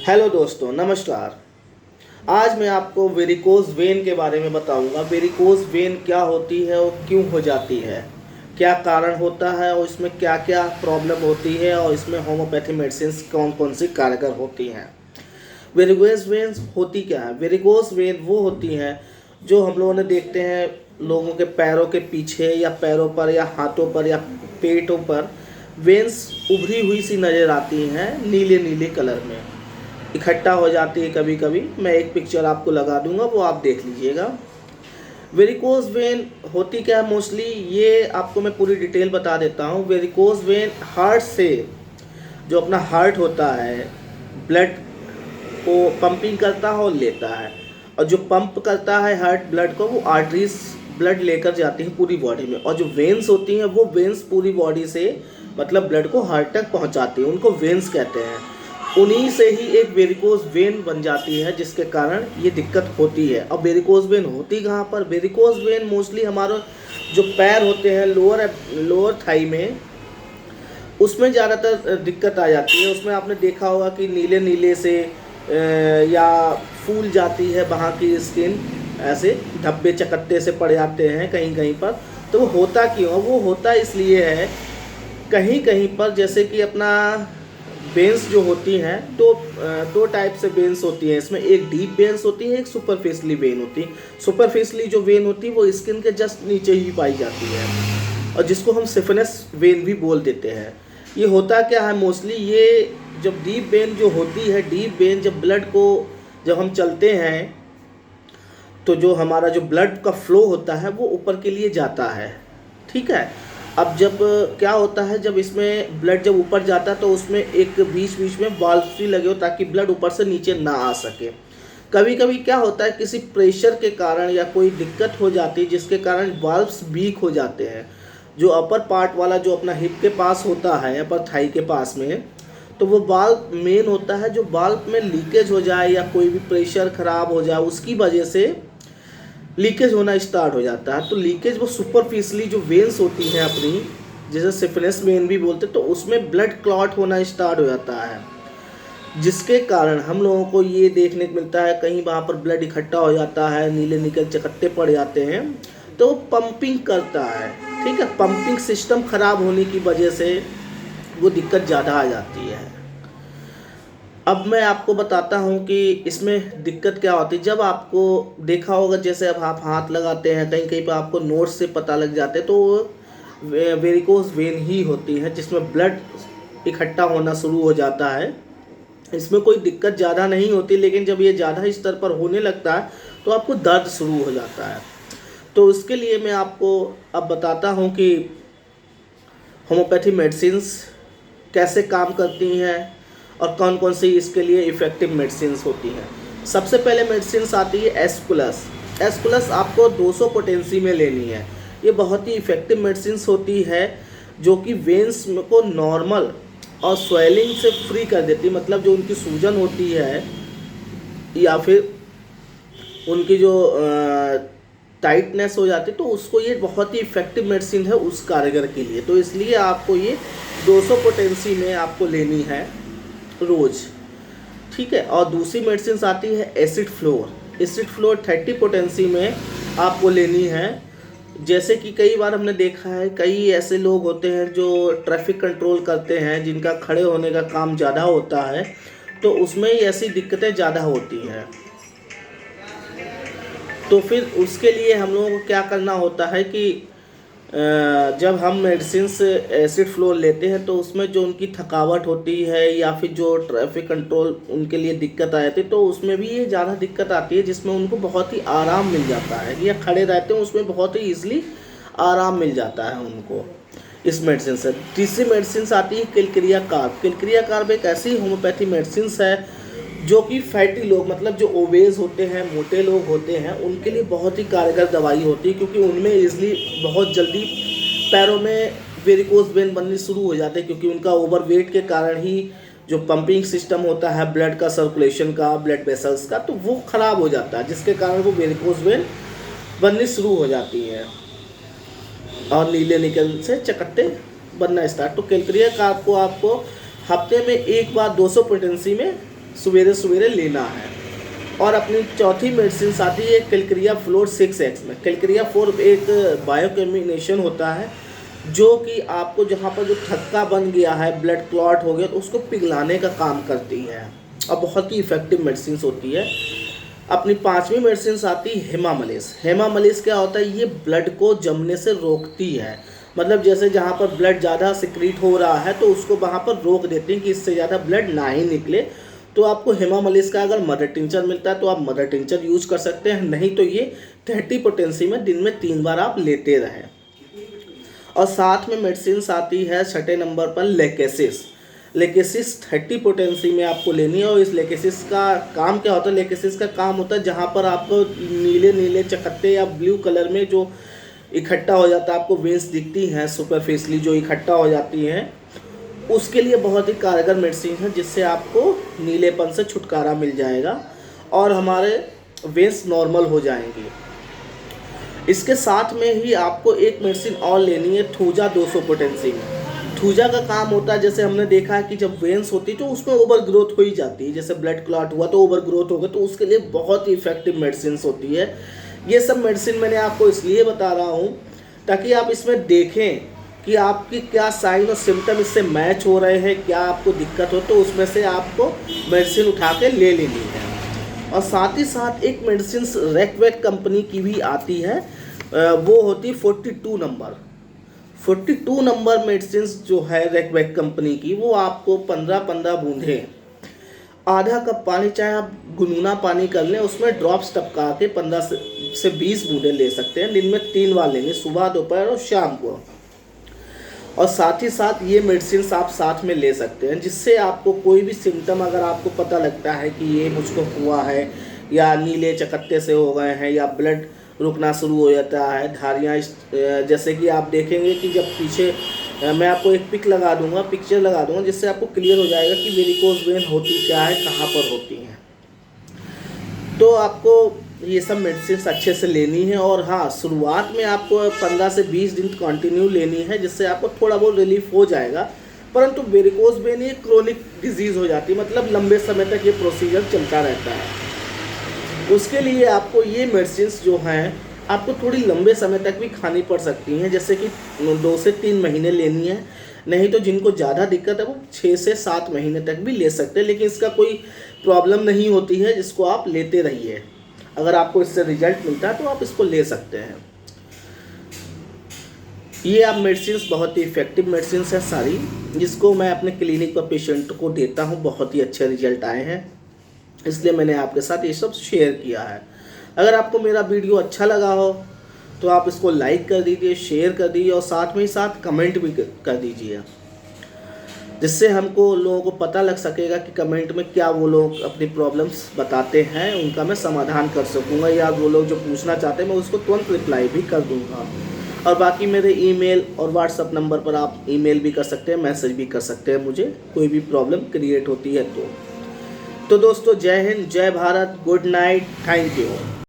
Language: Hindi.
हेलो दोस्तों, नमस्कार। आज मैं आपको वेरिकोज वेन के बारे में बताऊंगा। वेरिकोज वेन क्या होती है और क्यों हो जाती है, क्या कारण होता है और इसमें क्या क्या प्रॉब्लम होती है और इसमें होम्योपैथी मेडिसिन कौन कौन सी कारगर होती हैं। वेरिकोज वेन होती क्या है? वेरिकोज वेन वो होती हैं जो हम लोगों ने देखते हैं लोगों के पैरों के पीछे या पैरों पर या हाथों पर या पेटों पर वेन्स उभरी हुई सी नज़र आती हैं, नीले नीले कलर में इकट्ठा हो जाती है। कभी कभी मैं एक पिक्चर आपको लगा दूंगा, वो आप देख लीजिएगा। वेरिकोज वेन होती क्या है मोस्टली, ये आपको मैं पूरी डिटेल बता देता हूँ। वेरिकोज वेन हार्ट से, जो अपना हार्ट होता है, ब्लड को पंपिंग करता है और लेता है, और जो पंप करता है हार्ट ब्लड को, वो आर्टरीज ब्लड लेकर जाती हैं पूरी बॉडी में, और जो वेन्स होती हैं वो वेन्स पूरी बॉडी से मतलब ब्लड को हार्ट तक पहुंचाती हैं, उनको वेन्स कहते हैं। उन्हीं से ही एक वेरिकोज वेन बन जाती है, जिसके कारण ये दिक्कत होती है। और वेरिकोज वेन होती कहाँ पर? वेरिकोज वेन मोस्टली हमारा जो पैर होते हैं लोअर थाई में, उसमें ज़्यादातर दिक्कत आ जाती है। उसमें आपने देखा होगा कि नीले नीले से या फूल जाती है वहाँ की स्किन, ऐसे धब्बे चकत्ते से पड़ जाते हैं कहीं कहीं पर। तो वो होता क्यों? वो होता इसलिए है कहीं कहीं पर, जैसे कि अपना वेन्स जो होती हैं, दो टाइप से वेन्स होती हैं इसमें। एक डीप वेन्स होती है, एक सुपरफिशियली वेन होती है। सुपरफिशियली जो वेन होती है वो स्किन के जस्ट नीचे ही पाई जाती है, और जिसको हम सिफिलिस वेन भी बोल देते हैं। ये होता क्या है मोस्टली, ये जब डीप वेन जो होती है, डीप वेन जब ब्लड को जब हम चलते हैं तो जो हमारा जो ब्लड का फ्लो होता है वो ऊपर के लिए जाता है, ठीक है। अब जब क्या होता है, जब इसमें ब्लड जब ऊपर जाता है तो उसमें एक बीच बीच में वाल्व्स भी लगे हो ताकि ब्लड ऊपर से नीचे ना आ सके। कभी कभी क्या होता है, किसी प्रेशर के कारण या कोई दिक्कत हो जाती है जिसके कारण वाल्व्स वीक हो जाते हैं। जो अपर पार्ट वाला जो अपना हिप के पास होता है, अपर थाई के पास में, तो वो वाल्व मेन होता है। जो वाल्व में लीकेज हो जाए या कोई भी प्रेशर खराब हो जाए, उसकी वजह से लीकेज होना स्टार्ट हो जाता है। तो लीकेज वो सुपरफिशियली जो वेन्स होती हैं अपनी, जैसे सिफिलिस वेन भी बोलते हैं, तो उसमें ब्लड क्लॉट होना स्टार्ट हो जाता है, जिसके कारण हम लोगों को ये देखने को मिलता है कहीं वहाँ पर ब्लड इकट्ठा हो जाता है, नीले निकल चकत्ते पड़ जाते हैं, तो वो पंपिंग करता है, ठीक है। पंपिंग सिस्टम खराब होने की वजह से वो दिक्कत ज़्यादा आ जाती है। अब मैं आपको बताता हूँ कि इसमें दिक्कत क्या होती है। जब आपको देखा होगा, जैसे अब आप हाथ लगाते हैं कहीं कहीं पर आपको नोट्स से पता लग जाते हैं, तो वेरिकोज वेन ही होती है जिसमें ब्लड इकट्ठा होना शुरू हो जाता है। इसमें कोई दिक्कत ज़्यादा नहीं होती, लेकिन जब ये ज़्यादा स्तर पर होने लगता है तो आपको दर्द शुरू हो जाता है। तो उसके लिए मैं आपको अब बताता हूँ कि होम्योपैथी मेडिसिन्स कैसे काम करती हैं और कौन कौन सी इसके लिए इफ़ेक्टिव मेडिसिन्स होती हैं। सबसे पहले मेडिसिन्स आती है एस प्लस। एस प्लस आपको 200 पोटेंसी में लेनी है। ये बहुत ही इफ़ेक्टिव मेडिसिन्स होती है, जो कि वेन्स को नॉर्मल और स्वेलिंग से फ्री कर देती है। मतलब जो उनकी सूजन होती है या फिर उनकी जो टाइटनेस हो जाती है, तो उसको ये बहुत ही इफ़ेक्टिव मेडिसिन है उस कारीगर के लिए। तो इसलिए आपको ये 200 पोटेंसी में आपको लेनी है रोज़, ठीक है। और दूसरी मेडिसिन आती है acid floor. Acid floor 30 potency में आपको लेनी है। जैसे कि कई बार हमने देखा है, कई ऐसे लोग होते हैं जो ट्रैफिक कंट्रोल करते हैं, जिनका खड़े होने का काम ज़्यादा होता है, तो उसमें ऐसी दिक्कतें ज़्यादा होती हैं। तो फिर उसके लिए हम लोगों को क्या करना होता है कि जब हम मेडिसिन से एसिड फ्लो लेते हैं, तो उसमें जो उनकी थकावट होती है या फिर जो ट्रैफिक कंट्रोल उनके लिए दिक्कत आ जाती है, तो उसमें भी ये ज़्यादा दिक्कत आती है, जिसमें उनको बहुत ही आराम मिल जाता है। या खड़े रहते हैं उसमें बहुत ही ईजिली आराम मिल जाता है उनको इस मेडिसिन से। तीसरी मेडिसिन आती है किलक्रिया कार्ब। किलक्रिया कार्ब एक ऐसी होम्योपैथी मेडिसिन है जो कि फैटी लोग, मतलब जो ओबेज होते हैं, मोटे लोग होते हैं, उनके लिए बहुत ही कारगर दवाई होती है, क्योंकि उनमें ईजिली बहुत जल्दी पैरों में वेरिकोज वेन बननी शुरू हो जाते हैं, क्योंकि उनका ओवरवेट के कारण ही जो पंपिंग सिस्टम होता है ब्लड का, सर्कुलेशन का, ब्लड वेसल्स का, तो वो ख़राब हो जाता है, जिसके कारण वो वेरिकोज वेन बननी शुरू हो जाती है और नीले निकल से चकत्ते बनना स्टार्ट। तो कैलक्रिया कार्ब को आपको हफ्ते में एक बार 200 पोटेंसी में सवेरे सवेरे लेना है। और अपनी चौथी मेडिसिन आती है कैलक्रिया फ्लोर 6X में। कैलक्रिया 4 एक बायोकम्बिनेशन होता है जो कि आपको जहाँ पर जो थक्का बन गया है, ब्लड क्लॉट हो गया, तो उसको पिघलाने का काम करती है और बहुत ही इफ़ेक्टिव मेडिसिन होती है। अपनी पांचवी मेडिसिन आती है हेमामलिस। हेमामलिस क्या होता है, ये ब्लड को जमने से रोकती है। मतलब जैसे जहाँ पर ब्लड ज़्यादा सिक्रीट हो रहा है तो उसको वहाँ पर रोक देती है कि इससे ज़्यादा ब्लड ना ही निकले। तो आपको हेमामलिस का अगर मदर टिंचर मिलता है तो आप मदर टिंचर यूज कर सकते हैं, नहीं तो ये 30 पोटेंसी में दिन में 3 बार आप लेते रहें। और साथ में मेडिसिन आती है छठे नंबर पर लेकेसिस। लेकेसिस 30 पोटेंसी में आपको लेनी है। और इस लेकेसिस का काम क्या होता है, लेकेसिस का काम होता है जहाँ पर आपको नीले नीले चकत्ते या ब्लू कलर में जो इकट्ठा हो जाता है, आपको वेंस दिखती हैं सुपरफिशियली जो इकट्ठा हो जाती हैं, उसके लिए बहुत ही कारगर मेडिसिन है जिससे आपको नीलेपन से छुटकारा मिल जाएगा और हमारे वेंस नॉर्मल हो जाएंगे। इसके साथ में ही आपको एक मेडिसिन और लेनी है थूजा 200 पोटेंसी में। थूजा का काम होता है, जैसे हमने देखा है कि जब वेंस होती है तो उसमें ओवर ग्रोथ हो ही जाती है, जैसे ब्लड क्लॉट हुआ तो ओवर ग्रोथ हो गया, तो उसके लिए बहुत ही इफेक्टिव मेडिसिन होती है। ये सब मेडिसिन मैंने आपको इसलिए बता रहा हूँ ताकि आप इसमें देखें कि आपकी क्या साइन और सिम्टम इससे मैच हो रहे हैं, क्या आपको दिक्कत हो, तो उसमें से आपको मेडिसिन उठा के ले लेनी है। और साथ ही साथ एक मेडिसिन रेकवेक कंपनी की भी आती है, वो होती 42 नंबर। 42 नंबर मेडिसिन जो है रेकवेक कंपनी की, वो आपको 15-15 बूंदें, आधा कप पानी, चाहे आप गुनगुना पानी कर लें, उसमें ड्रॉप्स टपका के 15 से 20 बूंदें ले सकते हैं। दिन में 3 बार लेंगे, सुबह, दोपहर और शाम को। और साथ ही साथ ये मेडिसिन आप साथ में ले सकते हैं, जिससे आपको कोई भी सिम्टम अगर आपको पता लगता है कि ये मुझको हुआ है, या नीले चकत्ते से हो गए हैं, या ब्लड रुकना शुरू हो जाता है, धारियाँ, जैसे कि आप देखेंगे कि जब पीछे मैं आपको एक पिक्चर लगा दूंगा जिससे आपको क्लियर हो जाएगा कि वेरिकोज वेन होती क्या है, कहाँ पर होती हैं। तो आपको ये सब मेडिसिन अच्छे से लेनी है। और हाँ, शुरुआत में आपको 15 से 20 दिन कंटिन्यू लेनी है, जिससे आपको थोड़ा बहुत रिलीफ हो जाएगा। परंतु वेरिकोज वेन ये क्रोनिक डिजीज़ हो जाती है, मतलब लंबे समय तक ये प्रोसीजर चलता रहता है। उसके लिए आपको ये मेडिसिन जो हैं आपको थोड़ी लंबे समय तक भी खानी पड़ सकती हैं, जैसे कि 2 से 3 महीने लेनी है, नहीं तो जिनको ज़्यादा दिक्कत है वो 6 से 7 महीने तक भी ले सकते हैं। लेकिन इसका कोई प्रॉब्लम नहीं होती है, जिसको आप लेते रहिए। अगर आपको इससे रिजल्ट मिलता है तो आप इसको ले सकते हैं। ये आप मेडिसिन बहुत ही इफ़ेक्टिव मेडिसिन है सारी, जिसको मैं अपने क्लिनिक पर पेशेंट को देता हूँ, बहुत ही अच्छे रिजल्ट आए हैं, इसलिए मैंने आपके साथ ये सब शेयर किया है। अगर आपको मेरा वीडियो अच्छा लगा हो तो आप इसको लाइक कर दीजिए, शेयर कर दीजिए और साथ में ही साथ कमेंट भी कर दीजिए, जिससे हमको लोगों को पता लग सकेगा कि कमेंट में क्या वो लोग अपनी प्रॉब्लम्स बताते हैं, उनका मैं समाधान कर सकूंगा, या वो लोग जो पूछना चाहते हैं मैं उसको तुरंत रिप्लाई भी कर दूंगा। और बाकी मेरे ईमेल और व्हाट्सएप नंबर पर आप ईमेल भी कर सकते हैं, मैसेज भी कर सकते हैं मुझे, कोई भी प्रॉब्लम क्रिएट होती है तो दोस्तों, जय हिंद, जय Bharat, good night, thank you.